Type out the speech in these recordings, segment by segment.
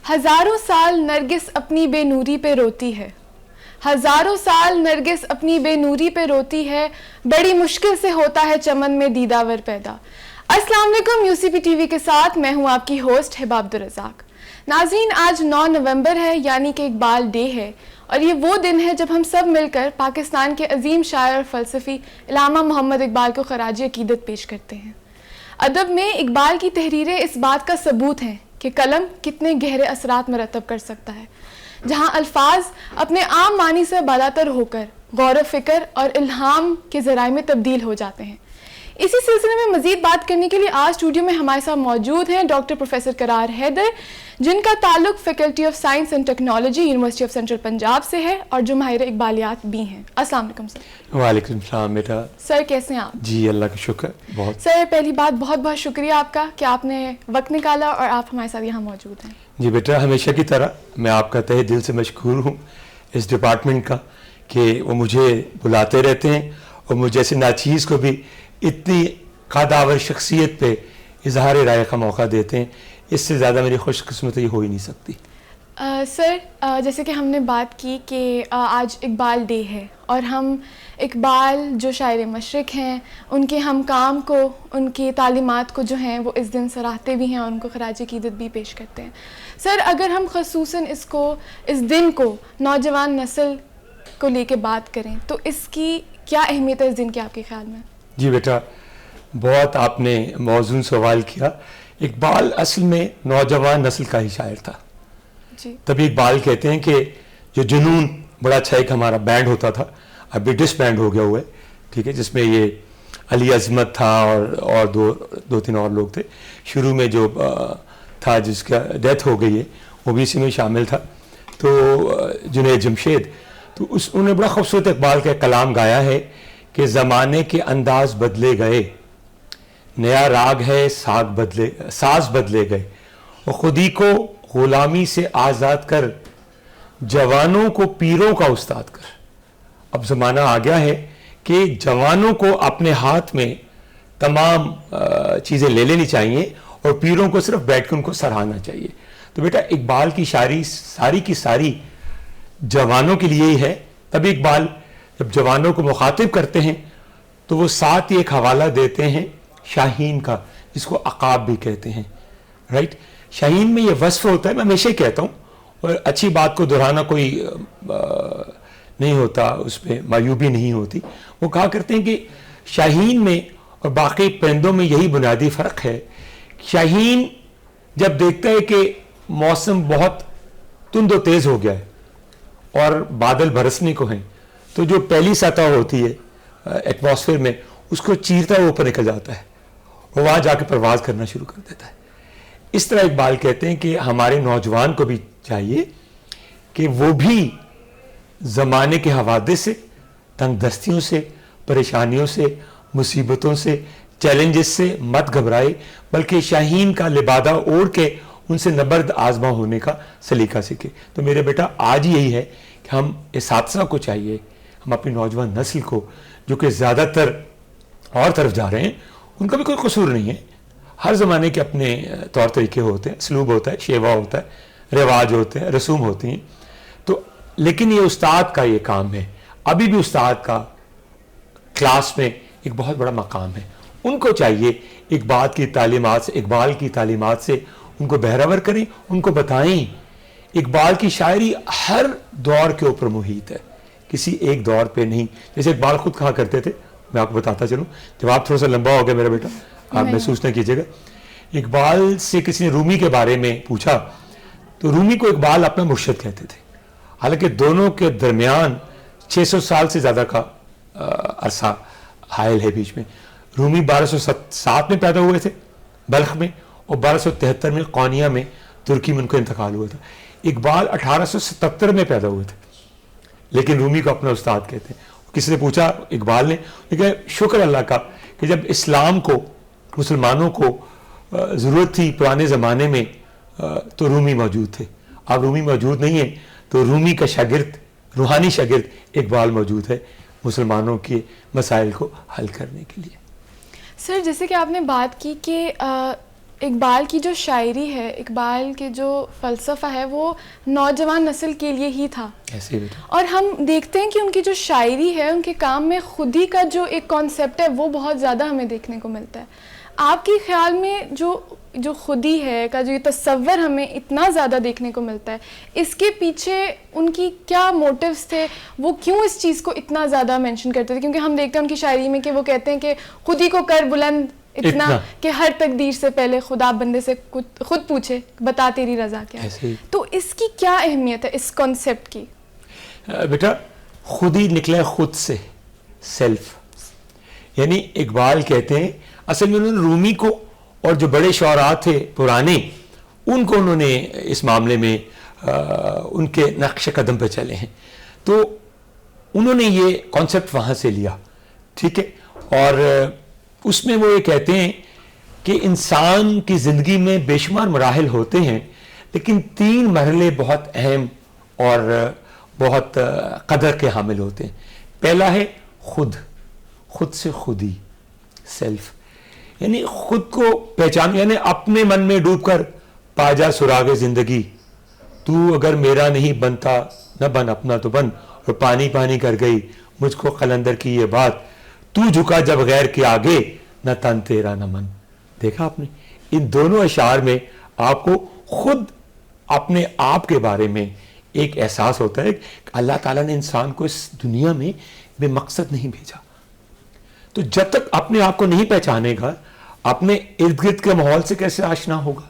ہزاروں سال نرگس اپنی بے نوری پہ روتی ہے، ہزاروں سال نرگس اپنی بے نوری پہ روتی ہے، بڑی مشکل سے ہوتا ہے چمن میں دیداور پیدا۔ السلام علیکم، you C P T V کے ساتھ میں ہوں آپ کی ہوسٹ ہبہ عبدالرزاق۔ ناظرین، آج 9 نومبر ہے، یعنی کہ اقبال ڈے ہے، اور یہ وہ دن ہے جب ہم سب مل کر پاکستان کے عظیم شاعر اور فلسفی علامہ محمد اقبال کو خراج عقیدت پیش کرتے ہیں۔ ادب میں اقبال کی تحریریں اس بات کا ثبوت ہیں کہ قلم کتنے گہرے اثرات مرتب کر سکتا ہے، جہاں الفاظ اپنے عام معنی سے بالاتر ہو کر غور و فکر اور الہام کے ذرائع میں تبدیل ہو جاتے ہیں۔ اسی سلسلے میں مزید بات کرنے کے لیے آج اسٹوڈیو میں ہمارے ساتھ موجود ہیں ڈاکٹر پروفیسر قرار حیدر، جن کا تعلق faculty of science and technology university of central Punjab سے ہے اور جو ماہر اقبالیات بھی ہیں۔ السلام علیکم سر۔ وعلیکم السلام بیٹا۔ سر کیسے ہیں آپ؟ جی اللہ کا شکر بہت۔ سر پہلی بات بہت بہت شکریہ آپ کا کہ آپ نے وقت نکالا اور آپ ہمارے ساتھ یہاں موجود ہیں۔ جی بیٹا، ہمیشہ کی طرح میں آپ کا تہہ دل سے مشکور ہوں اس ڈپارٹمنٹ کا کہ وہ مجھے بلاتے رہتے ہیں اور مجھے ایسے ناچیز کو بھی اتنی قداور شخصیت پہ اظہار رائے کا موقع دیتے ہیں۔ اس سے زیادہ میری خوش قسمتی ہو ہی نہیں سکتی۔ سر جیسے کہ ہم نے بات کی کہ آج اقبال ڈے ہے اور ہم اقبال جو شاعر مشرق ہیں ان کے ہم کام کو، ان کی تعلیمات کو جو ہیں وہ اس دن سراہتے بھی ہیں اور ان کو خراج عقیدت بھی پیش کرتے ہیں۔ سر اگر ہم خصوصاً اس دن کو نوجوان نسل کو لے کے بات کریں تو اس کی کیا اہمیت ہے اس دن کے آپ کے خیال میں؟ جی بیٹا، بہت آپ نے موزون سوال کیا۔ اقبال اصل میں نوجوان نسل کا ہی شاعر تھا۔ جی، تبھی اقبال کہتے ہیں کہ جو جنون، بڑا اچھا ایک ہمارا بینڈ ہوتا تھا، ابھی ڈس بینڈ ہو گیا ہوا ہے، ٹھیک ہے، جس میں یہ علی عظمت تھا اور دو تین اور لوگ تھے۔ شروع میں جو تھا جس کا ڈیتھ ہو گئی ہے وہ بھی اسی میں شامل تھا، تو جنید جمشید، تو انہوں نے بڑا خوبصورت اقبال کا کلام گایا ہے کہ زمانے کے انداز بدلے گئے، نیا راگ ہے ساز بدلے گئے، اور خودی کو غلامی سے آزاد کر جوانوں کو پیروں کا استاد کر۔ اب زمانہ آ گیا ہے کہ جوانوں کو اپنے ہاتھ میں تمام چیزیں لے لینی چاہیے اور پیروں کو صرف بیٹھ کے ان کو سراہنا چاہیے۔ تو بیٹا اقبال کی شاعری ساری کی ساری جوانوں کے لیے ہی ہے۔ تبھی اقبال جب جوانوں کو مخاطب کرتے ہیں تو وہ ساتھ ہی ایک حوالہ دیتے ہیں شاہین کا، جس کو عقاب بھی کہتے ہیں، رائٹ۔ شاہین میں یہ وصف ہوتا ہے، میں ہمیشہ کہتا ہوں، اور اچھی بات کو دہرانا کوئی نہیں ہوتا، اس پہ معیوبی نہیں ہوتی۔ وہ کہا کرتے ہیں کہ شاہین میں اور باقی پرندوں میں یہی بنیادی فرق ہے۔ شاہین جب دیکھتا ہے کہ موسم بہت تند و تیز ہو گیا ہے اور بادل برسنے کو ہیں، تو جو پہلی سطح ہوتی ہے ایٹماسفیئر میں، اس کو چیرتا ہے، اوپر نکل جاتا ہے اور وہاں جا کے پرواز کرنا شروع کر دیتا ہے۔ اس طرح اقبال کہتے ہیں کہ ہمارے نوجوان کو بھی چاہیے کہ وہ بھی زمانے کے حوادث سے، تنگ دستیوں سے، پریشانیوں سے، مصیبتوں سے، چیلنجز سے مت گھبرائے، بلکہ شاہین کا لبادہ اوڑھ کے ان سے نبرد آزما ہونے کا سلیقہ سیکھے۔ تو میرے بیٹا آج یہی ہے کہ ہم اساتذہ کو چاہیے، ہم اپنی نوجوان نسل کو جو کہ زیادہ تر اور طرف جا رہے ہیں، ان کا بھی کوئی قصور نہیں ہے۔ ہر زمانے کے اپنے طور طریقے ہوتے ہیں، اسلوب ہوتا ہے، شیوا ہوتا ہے، رواج ہوتے ہیں، رسوم ہوتی ہیں، تو لیکن یہ استاد کا یہ کام ہے۔ ابھی بھی استاد کا کلاس میں ایک بہت بڑا مقام ہے۔ ان کو چاہیے اقبال کی تعلیمات سے ان کو بہرور کریں، ان کو بتائیں۔ اقبال کی شاعری ہر دور کے اوپر محیط ہے، کسی ایک دور پہ نہیں۔ جیسے اقبال خود کہا کرتے تھے، میں آپ کو بتاتا چلوں، جواب تھوڑا سا لمبا ہو گیا میرا بیٹا، آپ محسوس نہ کیجیے گا۔ اقبال سے کسی نے رومی کے بارے میں پوچھا تو رومی کو اقبال اپنا مرشد کہتے تھے، حالانکہ دونوں کے درمیان 600 سال سے زیادہ کا عرصہ حائل ہے بیچ میں۔ رومی 1207 میں پیدا ہوئے تھے بلخ میں، اور 1273 میں قونیہ میں ترکی میں ان کا انتقال ہوا تھا۔ اقبال 1877 میں پیدا ہوئے تھے، لیکن رومی کو اپنا استاد کہتے ہیں۔ کسی نے پوچھا اقبال نے کہ شکر اللہ کا کہ جب اسلام کو، مسلمانوں کو ضرورت تھی پرانے زمانے میں تو رومی موجود تھے، اب رومی موجود نہیں ہے تو رومی کا شاگرد، روحانی شاگرد اقبال موجود ہے مسلمانوں کے مسائل کو حل کرنے کے لیے۔ سر جیسے کہ آپ نے بات کی کہ اقبال کی جو شاعری ہے، اقبال کے جو فلسفہ ہے، وہ نوجوان نسل کے لیے ہی تھا. ایسے ہی اور ہم دیکھتے ہیں کہ ان کی جو شاعری ہے، ان کے کام میں خودی کا جو ایک کانسیپٹ ہے وہ بہت زیادہ ہمیں دیکھنے کو ملتا ہے. آپ کے خیال میں جو خودی ہے کا جو یہ تصور ہمیں اتنا زیادہ دیکھنے کو ملتا ہے، اس کے پیچھے ان کی کیا موٹیوز تھے؟ وہ کیوں اس چیز کو اتنا زیادہ مینشن کرتے تھے؟ کیونکہ ہم دیکھتے ہیں ان کی شاعری میں کہ وہ کہتے ہیں کہ خودی کو کر بلند اتنا کہ ہر تقدیر سے پہلے خدا بندے سے خود پوچھے بتا تیری رضا کیا ہے. تو اس کی کیا اہمیت ہے اس کانسیپٹ کی؟ بیٹا خود ہی نکلا خود سے، سیلف. یعنی اقبال کہتے ہیں اصل میں انہوں نے رومی کو اور جو بڑے شعراء تھے پرانے ان کو انہوں نے اس معاملے میں ان کے نقش قدم پہ چلے ہیں، تو انہوں نے یہ کانسیپٹ وہاں سے لیا. ٹھیک ہے. اور اس میں وہ یہ کہتے ہیں کہ انسان کی زندگی میں بے شمار مراحل ہوتے ہیں، لیکن 3 مرحلے بہت اہم اور بہت قدر کے حامل ہوتے ہیں. پہلا ہے خود سے خودی، سیلف. یعنی خود کو پہچان، یعنی اپنے من میں ڈوب کر پا جا سراغ زندگی. تو اگر میرا نہیں بنتا نہ بن اپنا تو بن، اور پانی پانی کر گئی مجھ کو قلندر کی یہ بات. تو جھکا جب غیر کے آگے، نہ تن تیرا نہ من. دیکھا آپ نے ان دونوں اشعار میں آپ کو خود اپنے آپ کے بارے میں ایک احساس ہوتا ہے کہ اللہ تعالیٰ نے انسان کو اس دنیا میں بے مقصد نہیں بھیجا. تو جب تک اپنے آپ کو نہیں پہچانے گا، اپنے ارد گرد کے ماحول سے کیسے آشنا ہوگا؟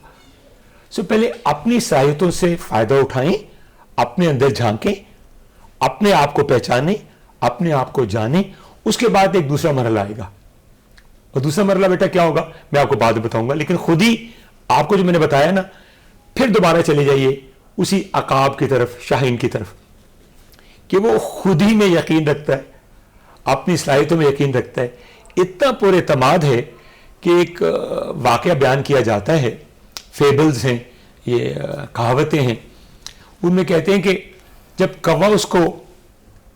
پہلے اپنی صلاحیتوں سے فائدہ اٹھائیں، اپنے اندر جھانکیں، اپنے آپ کو پہچانیں، اپنے آپ کو جانیں. اس کے بعد ایک دوسرا مرحلہ آئے گا، اور دوسرا مرحلہ بیٹا کیا ہوگا میں آپ کو بعد میں بتاؤں گا. لیکن خود ہی آپ کو جو میں نے بتایا نا، پھر دوبارہ چلے جائیے اسی عقاب کی طرف، شاہین کی طرف، کہ وہ خود ہی میں یقین رکھتا ہے، اپنی صلاحیتوں میں یقین رکھتا ہے. اتنا پر اعتماد ہے کہ ایک واقعہ بیان کیا جاتا ہے، فیبلز ہیں یہ، کہاوتیں ہیں. ان میں کہتے ہیں کہ جب کوا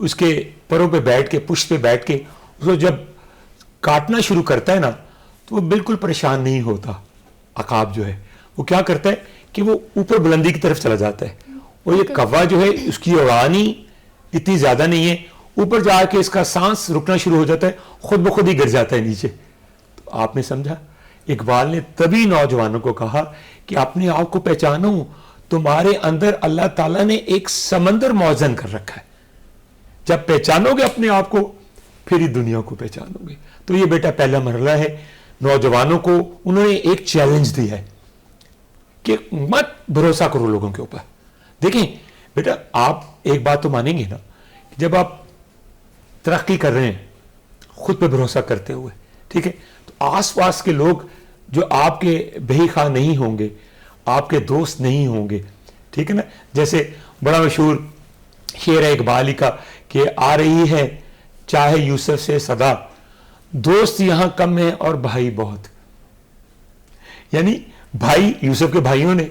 اس کے پروں پہ بیٹھ کے، پشت پہ بیٹھ کے اس کو جب کاٹنا شروع کرتا ہے نا، تو وہ بالکل پریشان نہیں ہوتا. عقاب جو ہے وہ کیا کرتا ہے کہ وہ اوپر بلندی کی طرف چلا جاتا ہے. اور یہ کوا جو ہے اس کی اڑانی اتنی زیادہ نہیں ہے، اوپر جا کے اس کا سانس رکنا شروع ہو جاتا ہے، خود بخود ہی گر جاتا ہے نیچے. تو آپ نے سمجھا، اقبال نے تبھی نوجوانوں کو کہا کہ اپنے آپ کو پہچانو، تمہارے اندر اللہ تعالیٰ نے ایک سمندر موزن کر رکھا ہے. جب پہچانو گے اپنے آپ کو، پھر ہی دنیا کو پہچانو گے. تو یہ بیٹا پہلا مرحلہ ہے. نوجوانوں کو انہوں نے ایک چیلنج دیا ہے کہ مت بھروسہ کرو لوگوں کے اوپر. دیکھیں بیٹا، آپ ایک بات تو مانیں گے نا، جب آپ ترقی کر رہے ہیں خود پہ بھروسہ کرتے ہوئے، ٹھیک ہے، تو آس پاس کے لوگ جو آپ کے بہی خواہ نہیں ہوں گے، آپ کے دوست نہیں ہوں گے، ٹھیک ہے نا. جیسے بڑا مشہور شعر ہے اقبال کا کہ آ رہی ہے چاہے یوسف سے صدا، دوست یہاں کم ہیں اور بھائی بہت. یعنی بھائی، یوسف کے بھائیوں نے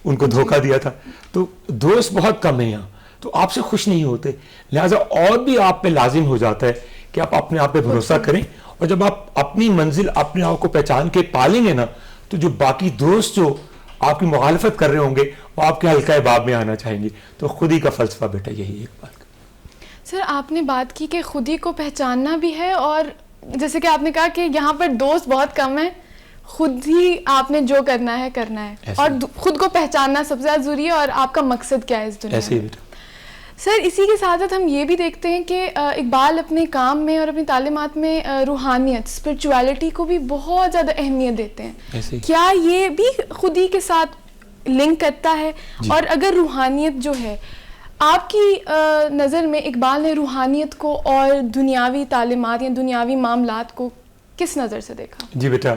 ان کو دھوکہ دیا تھا، تو دوست بہت کم ہیں یہاں، تو آپ سے خوش نہیں ہوتے. لہٰذا اور بھی آپ پہ لازم ہو جاتا ہے کہ آپ اپنے آپ پہ بھروسہ کریں. اور جب آپ اپنی منزل اپنے آپ کو پہچان کے پالیں گے نا، تو جو باقی دوست جو آپ کی مخالفت کر رہے ہوں گے وہ آپ کے حلقہ باب میں آنا چاہیں گے. تو خود ہی کا فلسفہ بیٹا یہی ہے اقبال کا. سر آپ نے بات کی کہ خود ہی کو پہچاننا بھی ہے، اور جیسے کہ آپ نے کہا کہ یہاں پر دوست بہت کم ہیں، خود ہی آپ نے جو کرنا ہے کرنا ہے، اور خود کو پہچاننا سب سے زیادہ ضروری ہے. اور آپ کا مقصد کیا ہے اس دنیا میں؟ سر اسی کے ساتھ ہم یہ بھی دیکھتے ہیں کہ اقبال اپنے کام میں اور اپنی تعلیمات میں روحانیت، اسپرچویلٹی کو بھی بہت زیادہ اہمیت دیتے ہیں. کیا یہ بھی خود ہی کے ساتھ لنک کرتا ہے؟ اور اگر روحانیت جو ہے، آپ کی نظر میں اقبال نے روحانیت کو اور دنیاوی تعلیمات یا دنیاوی معاملات کو کس نظر سے دیکھا؟ جی بیٹا،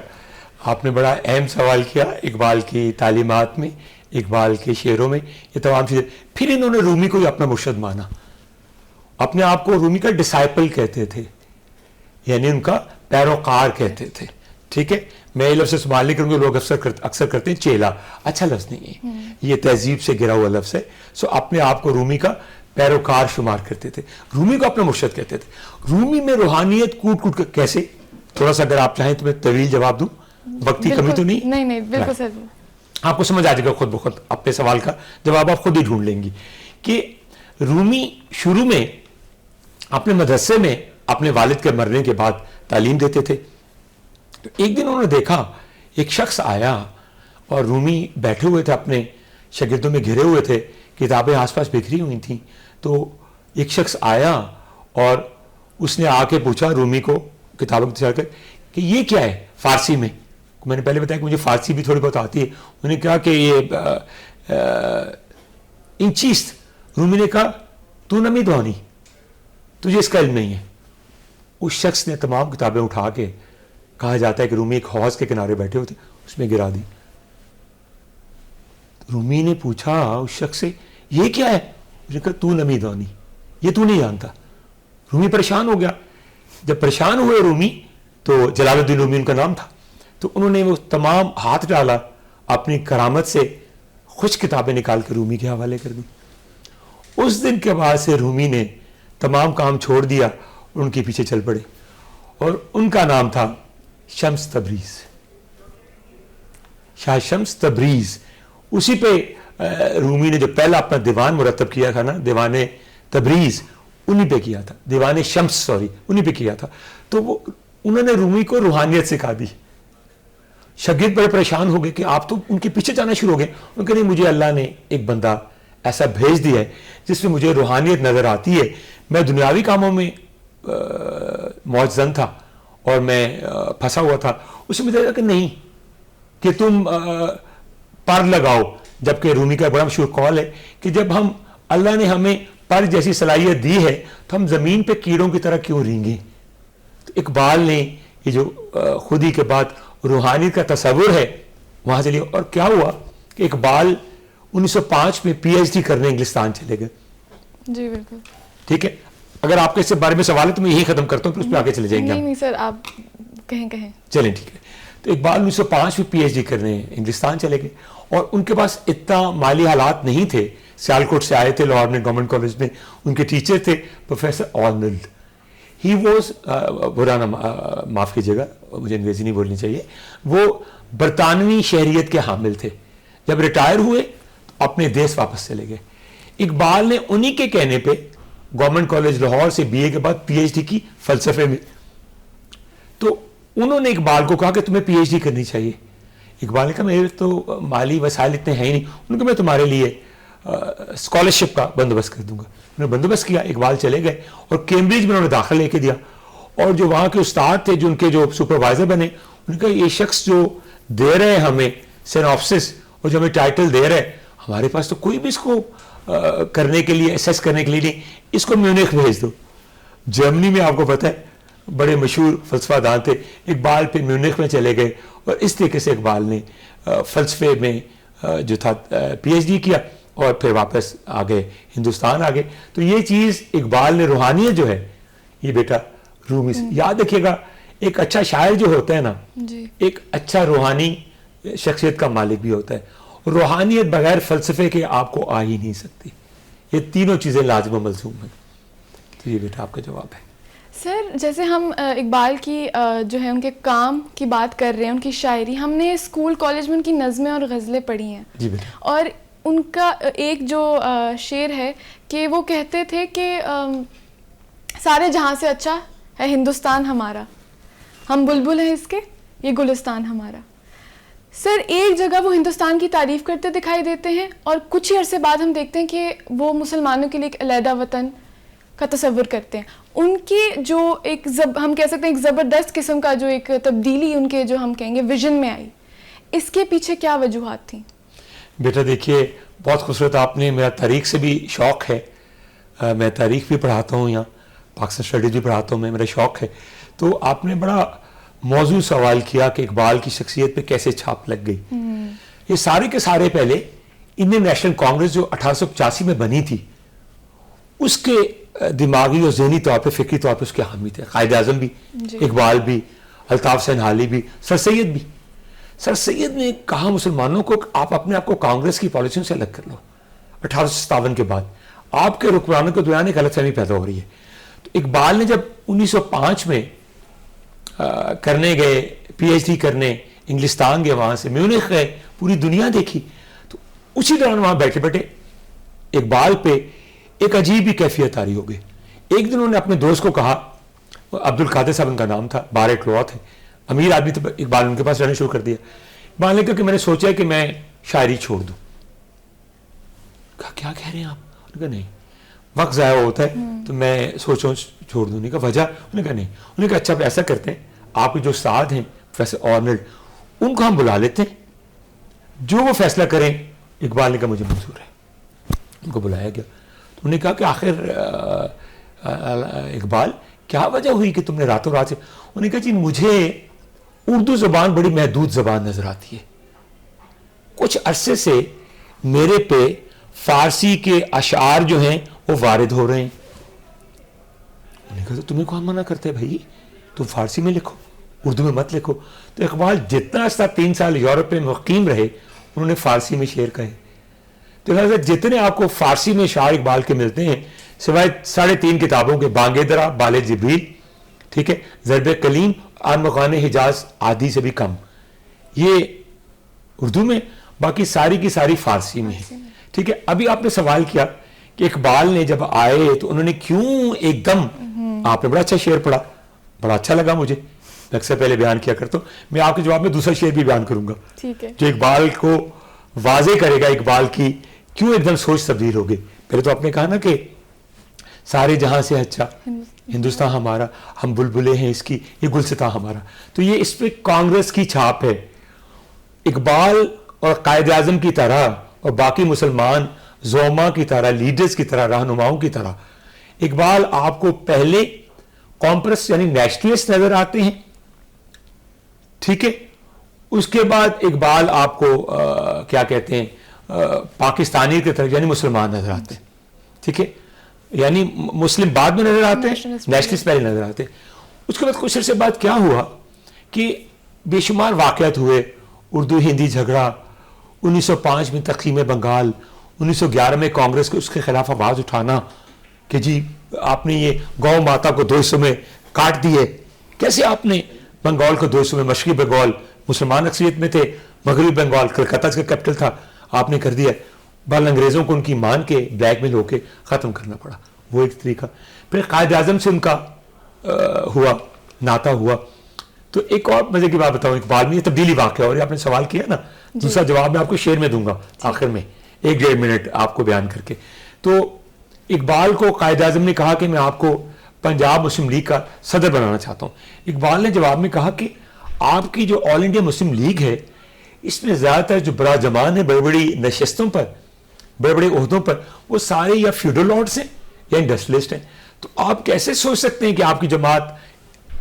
آپ نے بڑا اہم سوال کیا. اقبال کی تعلیمات میں، اقبال کے شعروں میں یہ تمام چیزیں. پھر انہوں نے رومی کو ہی اپنا مرشد مانا، اپنے آپ کو رومی کا ڈسائپل کہتے تھے، یعنی ان کا پیروکار کہتے تھے. ٹھیک ہے، میں یہ لفظ استعمال نہیں کروں گا، لوگ اکثر کرتے ہیں چیلا. اچھا لفظ نہیں ہے، یہ تہذیب سے گرا ہوا لفظ ہے. اپنے آپ کو رومی کا پیروکار شمار کرتے تھے، رومی کو اپنا مرشد کہتے تھے. رومی میں روحانیت کوٹ کوٹ کر، کیسے؟ تھوڑا سا اگر آپ چاہیں تو میں طویل جواب دوں، وقت کی کمی تو نہیں؟ نہیں بالکل سر. آپ کو سمجھ آ جائے گا خود بخود, اپنے سوال کا جواب آپ خود ہی ڈھونڈ لیں گی کہ رومی شروع میں اپنے مدرسے میں اپنے والد کے مرنے کے بعد تعلیم دیتے تھے. ایک دن انہوں نے دیکھا ایک شخص آیا اور رومی بیٹھے ہوئے تھے, اپنے شاگردوں میں گھرے ہوئے تھے, کتابیں آس پاس بکھری ہوئی تھیں. تو ایک شخص آیا اور اس نے آ کے پوچھا رومی کو کتابوں کے کر کہ یہ کیا ہے فارسی میں. میں نے پہلے بتایا کہ مجھے فارسی بھی تھوڑی بہت آتی ہے. انہوں نے کہا کہ یہ انچیست. رومی نے کہا تو نمی دوانی, تجھے اس کا علم نہیں ہے. اس شخص نے تمام کتابیں اٹھا کے, کہا جاتا ہے کہ رومی ایک حوض کے کنارے بیٹھے ہوتے, اس میں گرا دی. رومی نے پوچھا اس شخص سے یہ کیا ہے, اس نے کہا تو نمی دوانی, یہ تو نہیں جانتا. رومی پریشان ہو گیا. جب پریشان ہوئے رومی, تو جلال الدین رومی ان کا نام تھا, تو انہوں نے وہ تمام ہاتھ ڈالا, اپنی کرامت سے خوش کتابیں نکال کے رومی کے حوالے کر دی. اس دن کے بعد سے رومی نے تمام کام چھوڑ دیا, ان کے پیچھے چل پڑے, اور ان کا نام تھا شمس تبریز, شاہ شمس تبریز. اسی پہ رومی نے جو پہلا اپنا دیوان مرتب کیا تھا نا, دیوان تبریز, انہی پہ کیا تھا. دیوان شمس انہی پہ کیا تھا. تو وہ انہوں نے رومی کو روحانیت سکھا دی. شاگرد بڑے پریشان ہو گئے کہ آپ تو ان کے پیچھے جانا شروع ہو گئے. ان کہ نہیں, مجھے اللہ نے ایک بندہ ایسا بھیج دیا ہے جس میں مجھے روحانیت نظر آتی ہے. میں دنیاوی کاموں میں معجزن تھا اور میں پھنسا ہوا تھا. اس میں مجھے لگا کہ نہیں, کہ تم پر لگاؤ. جبکہ رومی کا بڑا مشہور قول ہے کہ جب ہم اللہ نے ہمیں پر جیسی صلاحیت دی ہے تو ہم زمین پہ کیڑوں کی طرح کیوں رینگیں. تو اقبال نے یہ جو خودی کے بعد روحانیت کا تصور ہے وہاں سے لیا. اور کیا ہوا کہ اقبال 1905 میں پی ایچ ڈی کرنے انگلستان چلے گئے. جی بالکل ٹھیک ہے. اگر آپ کے اس بارے میں سوال ہے تو میں یہی ختم کرتا ہوں, پھر اس پہ آگے چلے جائیں گے. نہیں سر, آپ کہیں چلیں ٹھیک ہے. تو اقبال 1905 میں پی ایچ ڈی کرنے انگلستان چلے گئے, اور ان کے پاس اتنا مالی حالات نہیں تھے. سیالکوٹ سے آئے تھے لاہور میں گورنمنٹ کالج میں. ان کے ٹیچر تھے پروفیسر آرنلڈ. ہی واز, برا نہ معاف کیجیے گا, مجھے انگریزی نہیں بولنی چاہیے, وہ برطانوی شہریت کے حامل تھے. جب ریٹائر ہوئے تو اپنے دیس واپس چلے گئے. اقبال نے انہی کے کہنے پہ گورنمنٹ کالج لاہور سے بی اے کے بعد پی ایچ ڈی کی فلسفے میں. تو انہوں نے اقبال کو کہا کہ تمہیں پی ایچ ڈی کرنی چاہیے. اقبال نے کہا میرے تو مالی وسائل اتنے ہیں ہی نہیں. انہوں نے کہا میں تمہارے لیے اسکالرشپ کا بندوبست کر دوں گا. انہوں نے بندوبست کیا. اقبال چلے گئے اور کیمبرج میں انہوں نے داخلہ لے کے دیا. اور جو وہاں کے استاد تھے, جو ان کے جو سپروائزر بنے, انہوں نے کہا یہ شخص جو دے رہے ہیں ہمیں سینوپسس اور جو ہمیں ٹائٹل دے رہے ہیں, ہمارے پاس تو کوئی بھی اس کو کرنے کے لیے, اسیس کرنے کے لیے نہیں, اس کو میونخ بھیج دو. جرمنی میں آپ کو پتہ ہے بڑے مشہور فلسفہ دان تھے. اقبال پھر میونخ میں چلے گئے اور اس طریقے سے اقبال نے فلسفے میں جو تھا پی ایچ ڈی کیا, اور پھر واپس آگے ہندوستان آ گئے. تو یہ چیز اقبال نے روحانیت جو ہے یہ بیٹا رومی سے یاد رکھیے گا. ایک اچھا شاعر جو ہوتا ہے نا, ایک اچھا روحانی شخصیت کا مالک بھی ہوتا ہے. روحانیت بغیر فلسفے کے آپ کو آ ہی نہیں سکتی. یہ تینوں چیزیں لازم و ملزوم ہیں. تو یہ بیٹا آپ کا جواب ہے. سر جیسے ہم اقبال کی جو ہے ان کے کام کی بات کر رہے ہیں, ان کی شاعری, ہم نے اسکول کالج میں ان کی نظمیں اور غزلیں پڑھی ہیں. جی بیٹا. اور ان کا ایک جو شعر ہے کہ وہ کہتے تھے کہ سارے جہاں سے اچھا ہے ہندوستان ہمارا, ہم بلبل ہیں اس کے, یہ گلستان ہمارا. سر ایک جگہ وہ ہندوستان کی تعریف کرتے دکھائی دیتے ہیں, اور کچھ ہی عرصے بعد ہم دیکھتے ہیں کہ وہ مسلمانوں کے لیے ایک علیحدہ وطن کا تصور کرتے ہیں. ان کی جو ایک ہم کہہ سکتے ہیں ایک زبردست قسم کا جو ایک تبدیلی ان کے جو ہم کہیں گے ویژن میں آئی, اس کے پیچھے کیا وجوہات تھیں؟ بیٹا دیکھیے بہت خوبصورت, آپ نے, میرا تاریخ سے بھی شوق ہے, میں تاریخ بھی پڑھاتا ہوں, یہاں پاکستان اسٹڈیز بھی پڑھاتا ہوں, میرا شوق ہے. تو آپ نے بڑا موضوع سوال کیا کہ اقبال کی شخصیت پہ کیسے چھاپ لگ گئی. یہ سارے کے سارے پہلے انڈین نیشنل کانگریس جو 1885 میں بنی تھی, اس کے دماغی اور ذہنی طور پہ, فکری طور پہ اس کے حامی تھے قائد اعظم بھی, اقبال بھی, الطاف سنہالی بھی, سر سید بھی. سر سید نے کہا مسلمانوں کو آپ اپنے آپ کو کانگریس کی پالیسیوں سے الگ کر لو. 1857 کے بعد آپ کے حکمرانوں کے دوران ایک غلط فہمی پیدا ہو رہی ہے. تو اقبال نے جب 1905 میں کرنے گئے, پی ایچ ڈی کرنے انگلستان گئے, وہاں سے میونخ گئے, پوری دنیا دیکھی. تو اسی دوران وہاں بیٹھے بیٹھے اقبال پہ ایک عجیب ہی کیفیت آری ہو گئی. ایک دن انہوں نے اپنے دوست کو کہا, عبد القادر صاحب ان کا نام تھا, بار کلوا تھے, امیر آدمی تھے. اقبال ان کے پاس رہنا شروع کر دیا. اقبال نے کہا کہ میں نے سوچا ہے کہ میں شاعری چھوڑ دوں. کہا کیا کہہ رہے ہیں آپ؟ انہوں نے کہا نہیں, وقت ضائع ہوتا ہے تو میں سوچوں چھوڑ دوں. نہیں کہا وجہ؟ انہوں نے کہا نہیں. انہوں نے کہا اچھا ایسا کرتے ہیں, آپ کے جو استاد ہیں پروفیسر آرنلڈ, ان کو ہم بلا لیتے ہیں, جو وہ فیصلہ کریں. اقبال نے کہا مجھے منظور ہے. ان کو بلایا گیا. تو انہوں نے کہا کہ آخر اقبال کیا وجہ ہوئی کہ تم نے راتوں رات سے؟ انہوں نے کہا جی مجھے اردو زبان بڑی محدود زبان نظر آتی ہے, کچھ عرصے سے میرے پہ فارسی کے اشعار جو ہیں وہ وارد ہو رہے ہیں. انہوں نے کہا تو تمہیں کون منع کرتے بھائی, تم فارسی میں لکھو, اردو میں مت لکھو. تو اقبال جتنا عرصہ 3 سال یورپ میں مقیم رہے انہوں نے فارسی میں شعر کہے. تو جتنے آپ کو فارسی میں شاعر اقبال کے ملتے ہیں سوائے 3.5 کتابوں کے, بانگے درا, بال جبریل, ٹھیک ہے, ضرب کلیم, ارمغان حجاز آدھی سے بھی کم, یہ اردو میں, باقی ساری کی ساری فارسی میں ہے. ٹھیک ہے. ابھی آپ نے سوال کیا کہ اقبال نے جب آئے تو انہوں نے کیوں ایک دم, آپ نے بڑا اچھا شعر پڑھا, بڑا اچھا لگا مجھے, میں اکثر پہلے بیان کیا کرتا ہوں. میں آپ کے جواب میں دوسرا شعر بھی بیان کروں گا جو اقبال کو واضح کرے گا اقبال کی کیوں ایک دم سوچ تبدیل ہو گئی. پہلے تو آپ نے کہا نا کہ سارے جہاں سے اچھا ہندوستان ہمارا, ہم بلبلے ہیں اس کی, یہ گلستان ہمارا. تو یہ اس پہ کانگریس کی چھاپ ہے. اقبال اور قائد اعظم کی طرح اور باقی مسلمان زعما کی طرح, لیڈرز کی طرح, رہنماؤں کی طرح اقبال آپ کو پہلے کامپرس یعنی نیشنلسٹ نظر آتے ہیں, ٹھیک ہے. اس کے بعد اقبال آپ کو کیا کہتے ہیں پاکستانی کی طرف یعنی مسلمان نظر آتے ہیں, ٹھیک ہے. یعنی مسلم بعد میں نظر آتے ہیں, نیشنلسٹ پہلے نظر آتے ہیں. اس کے بعد کچھ عرصے بعد کیا ہوا کہ بے شمار واقعات ہوئے, اردو ہندی جھگڑا, 1905 میں تقسیم بنگال, 1911 میں کانگریس کو اس کے خلاف آواز اٹھانا کہ جی آپ نے یہ گاؤں ماتا کو 2 حصوں میں کاٹ دیے, کیسے آپ نے بنگال کو 2 حصوں میں, مشرقی بنگال مسلمان اکثریت میں تھے, مغربی بنگال کلکتہ کا کیپٹل تھا, آپ نے کر دیا. بل انگریزوں کو ان کی مان کے بلیک میل ہو کے ختم کرنا پڑا, وہ ایک طریقہ. پھر قائد اعظم سے ان کا ہوا ناتا ہوا. تو ایک اور مزے کی بات بتاؤں, اقبال میں یہ تبدیلی واقع اور آپ نے سوال کیا نا, دوسرا جواب میں آپ کو شعر میں دوں گا آخر میں 1-1.5 منٹ آپ کو بیان کر کے. تو اقبال کو قائد اعظم نے کہا کہ میں آپ کو پنجاب مسلم لیگ کا صدر بنانا چاہتا ہوں. اقبال نے جواب میں کہا کہ آپ کی جو آل انڈیا مسلم لیگ ہے اس میں زیادہ تر جو بڑا جمان ہے, بڑی بڑی نشستوں پر, بڑے بڑے عہدوں پر, وہ سارے یا فیوڈل لارڈس ہیں یا انڈسٹریلسٹ ہیں. تو آپ کیسے سوچ سکتے ہیں کہ آپ کی جماعت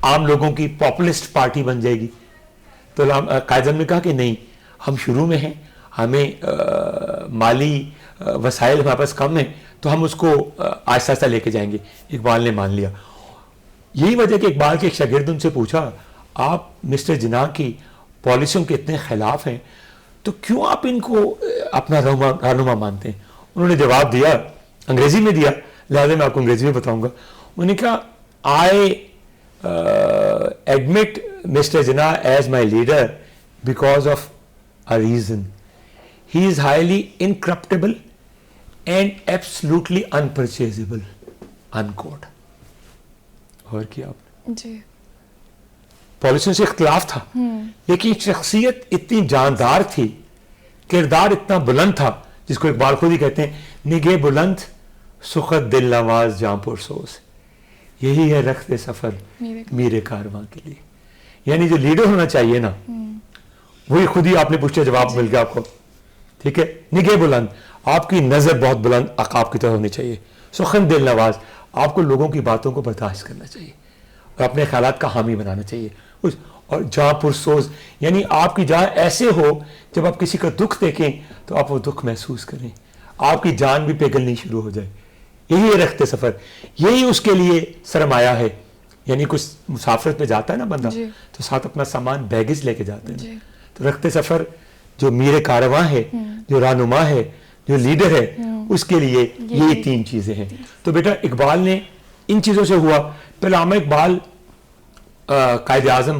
عام لوگوں کی پاپولسٹ پارٹی بن جائے گی؟ تو قائد اعظم نے کہا کہ نہیں, ہم شروع میں ہیں, ہمیں مالی وسائل ہمارے پاس کم ہیں, تو ہم اس کو آہستہ آہستہ لے کے جائیں گے. اقبال نے مان لیا. یہی وجہ کہ اقبال کے ایک شاگرد ان سے پوچھا آپ مسٹر جناح کی پالیسیوں کے اتنے خلاف ہیں تو کیوں آپ ان کو اپنا رہنما مانتے ہیں؟ انہوں نے جواب دیا, انگریزی میں دیا, لہٰذا میں آپ کو انگریزی میں بتاؤں گا. انہوں نے کہا I admit Mr Jinnah as my leader because of a reason. He is highly incorruptible and absolutely unpurchasable. Unquote. اور کیا آپ جی پالیسیوں سے اختلاف تھا لیکن شخصیت اتنی جاندار تھی, کردار اتنا بلند تھا, جس کو اقبال خود ہی کہتے ہیں نگہ بلند سخت دل نواز جاں پرسوز, یہی ہے رخت سفر میرے کارواں کے لیے. یعنی جو لیڈر ہونا چاہیے نا وہی خود ہی آپ نے پوچھا, جواب مل گیا آپ کو, ٹھیک ہے. نگہ بلند, آپ کی نظر بہت بلند عقاب کی طرح ہونی چاہیے. سخن دل نواز, آپ کو لوگوں کی باتوں کو برداشت کرنا چاہیے اور اپنے خیالات کا حامی بنانا چاہیے. اور جہاں پرسوز یعنی آپ کی جان ایسے ہو جب آپ کسی کا دکھ دیکھیں تو آپ وہ دکھ محسوس کریں, آپ کی جان بھی پگھلنی شروع ہو جائے. یہی ہے رخت سفر, یہی اس کے لیے سرمایہ ہے. یعنی کچھ مسافرت پہ جاتا ہے نا بندہ تو ساتھ اپنا سامان بیگز لے کے جاتے ہیں. تو رخت سفر جو میر کارواں ہے, جو رہنما ہے, جو لیڈر ہے, اس کے لیے یہ 3 چیزیں ہیں. تو بیٹا اقبال نے ان چیزوں سے ہوا. پھر علامہ اقبال قائد اعظم